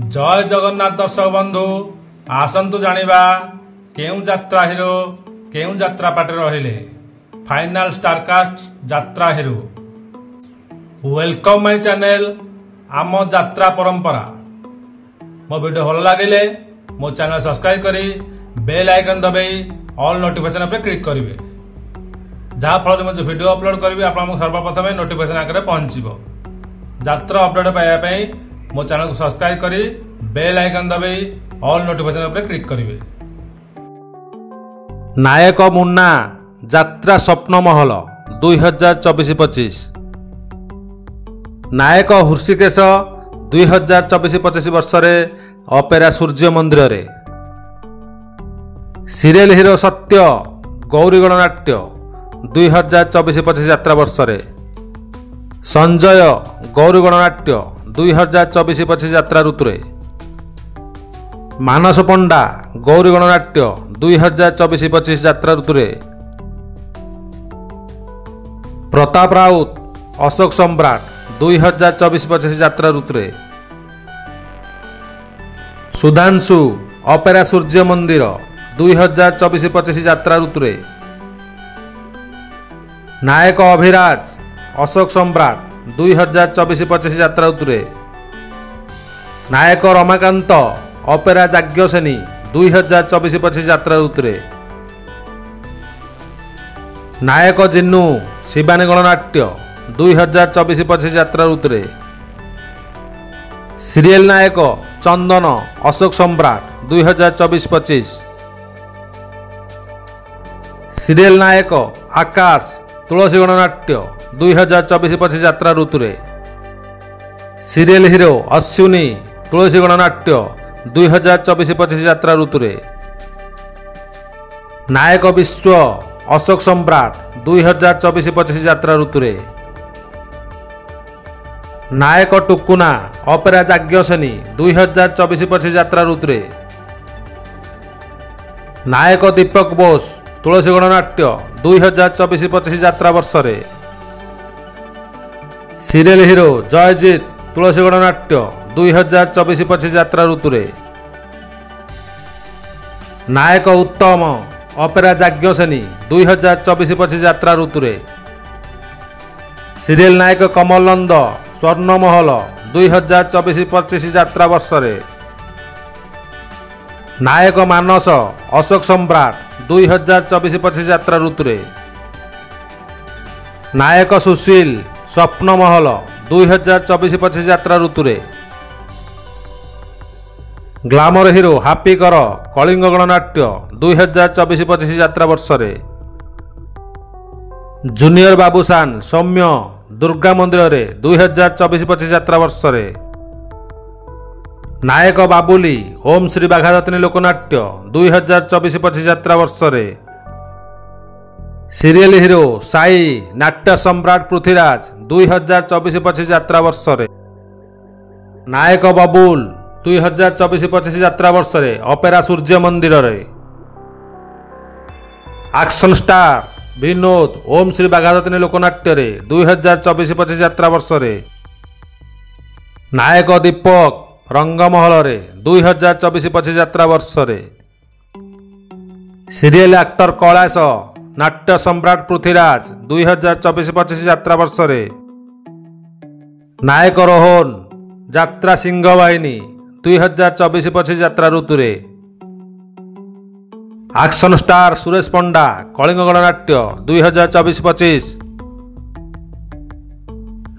जय जगन्नाथ दर्शक बंधु आसतु जानिबा केउ यात्रा हिरो केउ यात्रा पाटे रहिले फाइनल स्टारकास्ट यात्रा हिरो। वेलकम माय चैनल आम यात्रा परंपरा। मो वीडियो भल लगे मो चैनल सब्सक्राइब करी बेल आइकन दबाई ऑल नोटिफिकेशन पे क्लिक करेंगे जहाँ फल मुझे वीडियो अपलोड करी आप सर्वप्रथम नोटिफिकेशन आगे पहुंचो। यात्रा अपडेट पाइबापी मो चैनल को सब्सक्राइब करी बेल आइकन दबाई ऑल नोटिफिकेशन पे क्लिक करेंगे। नायक मुन्ना यात्रा स्वप्न महल 2024-25। नायक हृषिकेश 2024-25 वर्ष अपेरा सूर्य मंदिर रे। सीरियल हिरो सत्य गौरी गणनाट्य 2024-25 यात्रा वर्ष रे। संजय गौरी गणनाट्य 2024-25 यात्रा ऋतु रे। मानस पंडा गौरी गणनाट्य 2024-25 यात्रा ऋतु रे। प्रताप राउत अशोक सम्राट 2024-25 यात्रा ऋतु रे। सुधांशु अपेरा सूर्य मंदिर 2024-25 यात्रा ऋतु रे। नायक अभिराज अशोक सम्राट 2024-25 यात्रा ऋतु रे। नायक रमाकांत अपेरा जाज्ञसेनी 2024-25 यात्रा ऋतु रे। नायक जिन्नू शिवानी गणनाट्य 2024-25 यात्रा ऋतु रे। सीरियल नायक चंदन अशोक सम्राट 2024-25। सीरियल नायक आकाश तुलसी गणनाट्य 2024-25 यात्रा ऋतु रे। सीरियल हिरो अश्विनी तुलसी गणनाट्य 2024-25 यात्रा ऋतु रे। नायक विश्व अशोक सम्राट 2024-25 यात्रा ऋतु रे। नायक टुकुना अपेरा जाज्ञसेनी 2024-25 यात्रा ऋतु रे। नायक दीपक बोस तुलसी गणनाट्य 2024-25 यात्रा वर्ष रे। सीरियल हिरो जयजीत तुलसी गणनाट्य 2024-25 यात्रा ऋतु रे। नायक उत्तम अपेरा जाज्ञसेनी 2024-25 यात्रा ऋतु रे। सीरियल नायक कमल नंद स्वर्ण महल 2024-25 यात्रा वर्ष रे। नायक मानस अशोक सम्राट 2024-25 यात्रा ऋतु रे। नायक सुशील स्वप्न महल 2024-25 यात्रा ऋतु रे। ग्लामर हिरो हापी कर कलिंग गणनाट्य 2024-25 यात्रा वर्ष रे। जूनियर बाबूसान सौम्य दुर्गा मंदिर रे 2024-25 यात्रा वर्ष रे। नायक बाबुली ओम श्री बाघायतनी लोकनाट्य 2024-25 यात्रा वर्ष रे। सीरियल हिरो साई नाट्य सम्राट पृथ्वीराज 2024-25 यात्रा वर्ष रे। नायक बबुल 2024-25 यात्रा वर्ष रे अपेरा सूर्य मंदिर रे। एक्शन स्टार विनोद ओम श्री बाघायतनी लोकनाट्य रे 2024-25 यात्रा वर्ष रे। नायक दीपक रंगमहल रे 2024-25 यात्रा वर्ष रे। सीरियल एक्टर कैलाश नाट्य सम्राट पृथ्वीराज 2024-25 यात्रा वर्ष रे। नायक रोहन यात्रा सिंह बाहिनी 2024-25 यात्रा ऋतु रे। एक्शन स्टार सुरेश पंडा कलिंग गणनाट्य 2024-25।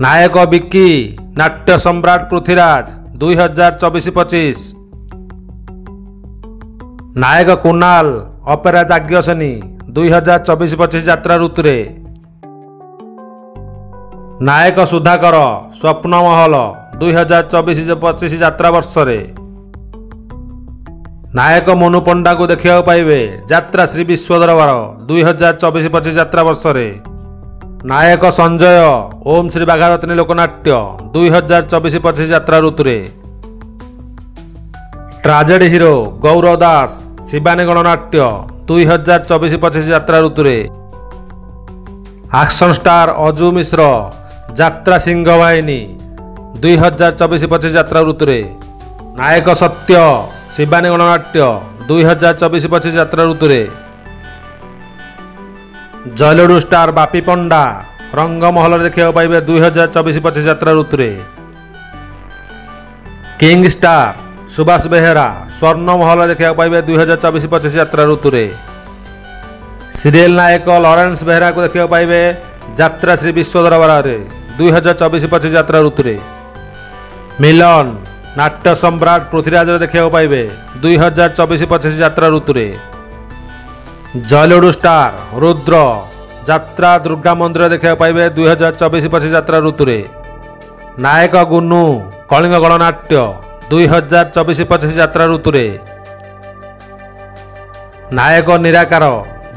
नायक बिक्की नाट्य सम्राट पृथ्वीराज 2024-25। नायक कुणाल अपेरा जाज्ञसेनी 2024-25 यात्रा ऋतु रे। नायक सुधाकर स्वप्न महल 2024-25 यात्रा वर्ष रे। नायक मनु पंडा को देखा पाइबे यात्रा श्री विश्व दरबार 2024-25 यात्रा वर्ष रे। नायक संजय ओम श्री बाघायतनी लोकनाट्य 2024-25 यात्रा ऋतु रे। ट्राजेडी हिरो गौरव दास शिवानी गणनाट्य 2024-25 यात्रा ऋतु रे। एक्शन स्टार अजू मिश्र यात्रा सिंह बाहिनी 2024-25 यात्रा ऋतु रे। ନାୟକ ସତ୍ୟ ଶିବାନୀ ଗଣନାଟ୍ୟ 2024-25 ଯାତ୍ରା ଋତୁରେ। ଜୟଲୁଡୁ ଷ୍ଟାର ବାପି ପଣ୍ଡା ରଙ୍ଗମହଲରେ ଦେଖିବାକୁ ପାଇବେ 2024-25 ଯାତ୍ରା ଋତୁରେ। କିଙ୍ଗ ଷ୍ଟାର ସୁବାସ ବେହେରା ସ୍ୱର୍ଣ୍ଣମହଲ ଦେଖିବାକୁ ପାଇବେ 2024-25 ଯାତ୍ରା ଋତୁରେ। ସିରିଏଲ ନାୟକ ଲରେନ୍ସ ବେହେରାକୁ ଦେଖିବାକୁ ପାଇବେ ଯାତ୍ରା ଶ୍ରୀ ବିଶ୍ୱ ଦରବାରରେ 2024-25 ଯାତ୍ରା ଋତୁରେ। ମିଲନ ନାଟ୍ୟ ସମ୍ରାଟ ପୃଥ୍ୱୀରାଜରେ ଦେଖିବାକୁ ପାଇବେ 2024-25 ଯାତ୍ରା ଋତୁରେ। ଜୟଲୁଡୁ ଷ୍ଟାର ରୁଦ୍ର ଯାତ୍ରା ଦୁର୍ଗା ମନ୍ଦିର ଦେଖିବାକୁ ପାଇବେ 2024-25 ଯାତ୍ରା ଋତୁରେ। ନାୟକ ଗୁନୁ କଳିଙ୍ଗ ଗଣନାଟ୍ୟ 2024-25 ଯାତ୍ରା ଋତୁରେ। ନାୟକ ନିରାକାର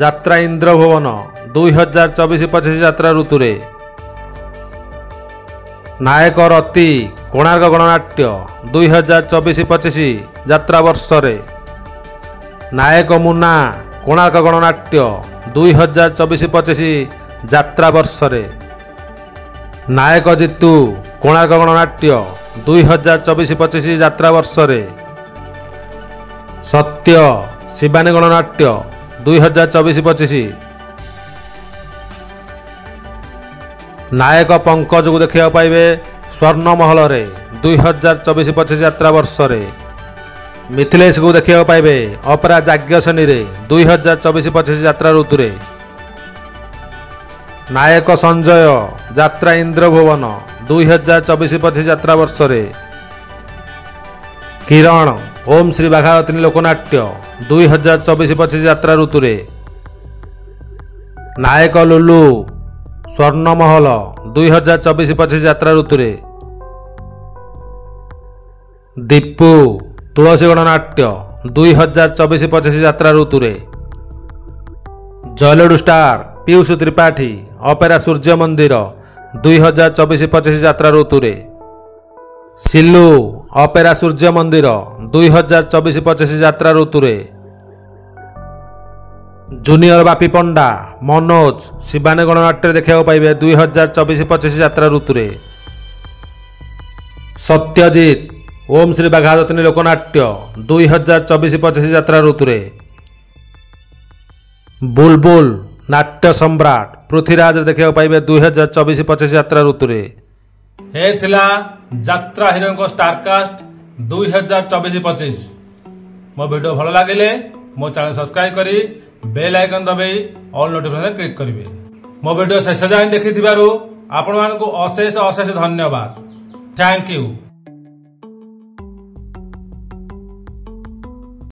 ଯାତ୍ରା ଇନ୍ଦ୍ରଭୁବନ 2024-25 ଯାତ୍ରା ଋତୁରେ। ନାୟକ ରତି କୋଣାର୍କ ଗଣନାଟ୍ୟ 2024-25 ଯାତ୍ରା ବର୍ଷରେ। ନାୟକ ମୁନା କୋଣାର୍କ ଗଣନାଟ୍ୟ 2024-25 ଯାତ୍ରା ବର୍ଷରେ। ନାୟକ ଜିତୁ କୋଣାର୍କ ଗଣନାଟ୍ୟ 2024-25 ଯାତ୍ରା ବର୍ଷରେ। ସତ୍ୟ ଶିବାନୀ ଗଣନାଟ୍ୟ 2024-25। ନାୟକ ପଙ୍କଜକୁ ଦେଖିବାକୁ ପାଇବେ ସ୍ୱର୍ଣ୍ଣମହଲରେ 2024-25 ଯାତ୍ରା ବର୍ଷରେ। ମିଥିଲେଶକୁ ଦେଖିବାକୁ ପାଇବେ ଅପେରା ଯାଜ୍ଞସେନୀରେ 2024-25 ଯାତ୍ରା ଋତୁରେ। ନାୟକ ସଞ୍ଜୟ ଯାତ୍ରା ଇନ୍ଦ୍ରଭୁବନ 2024-25 ଯାତ୍ରା ବର୍ଷରେ। କିରଣ ଓମ୍ ଶ୍ରୀ ବାଘାୟତନୀ ଲୋକନାଟ୍ୟ 2024-25 ଯାତ୍ରା ଋତୁରେ। ନାୟକ ଲୁଲୁ ସ୍ୱର୍ଣ୍ଣମହଲ 2024-25 ଯାତ୍ରା ଋତୁରେ। ଦୀପୁ ତୁଳସୀ ଗଣନାଟ୍ୟ 2024-25 ଯାତ୍ରା ଋତୁରେ। ଜୟଲୁଡୁ ଷ୍ଟାର ପିୟୁଷ ତ୍ରିପାଠୀ ଅପେରା ସୂର୍ଯ୍ୟ ମନ୍ଦିର 2024-25 ଯାତ୍ରା ଋତୁରେ। ସିଲୁ ଅପେରା ସୂର୍ଯ୍ୟ ମନ୍ଦିର 2024-25 ଯାତ୍ରା ଋତୁରେ। ଜୁନିୟର ବାପି ପଣ୍ଡା ମନୋଜ ଶିବାନୀ ଗଣନାଟ୍ୟରେ ଦେଖିବାକୁ ପାଇବେ 2024-25 ଯାତ୍ରା ଋତୁରେ। ସତ୍ୟଜିତ ଓମ୍ ଶ୍ରୀ ବାଘାୟତନୀ ଲୋକନାଟ୍ୟ 2024-25 ଯାତ୍ରା ଋତୁରେ। ବୁଲବୁଲ ନାଟ୍ୟ ସମ୍ରାଟ ପୃଥ୍ୱୀରାଜରେ ଦେଖିବାକୁ ପାଇବେ 2024-25 ଯାତ୍ରା ଋତୁରେ। ଏ ଥିଲା ଯାତ୍ରା ହିରୋଙ୍କ ଷ୍ଟାରକାଷ୍ଟ 2024-25। ମୋ ଭିଡ଼ିଓ ଭଲ ଲାଗିଲେ ମୋ ଚ୍ୟାନେଲ ସବସ୍କ୍ରାଇବ କରି ବେଲ୍ ଆଇକନ୍ ଦବାଇ ଅଲ୍ ନୋଟିଫିକେସନ୍ କ୍ଲିକ୍ କରିବେ। ମୋ ଭିଡ଼ିଓ ଶେଷ ଯାଏଁ ଦେଖିଥିବାରୁ ଆପଣମାନଙ୍କୁ ଅଶେଷ ଅଶେଷ ଧନ୍ୟବାଦ। Thank you.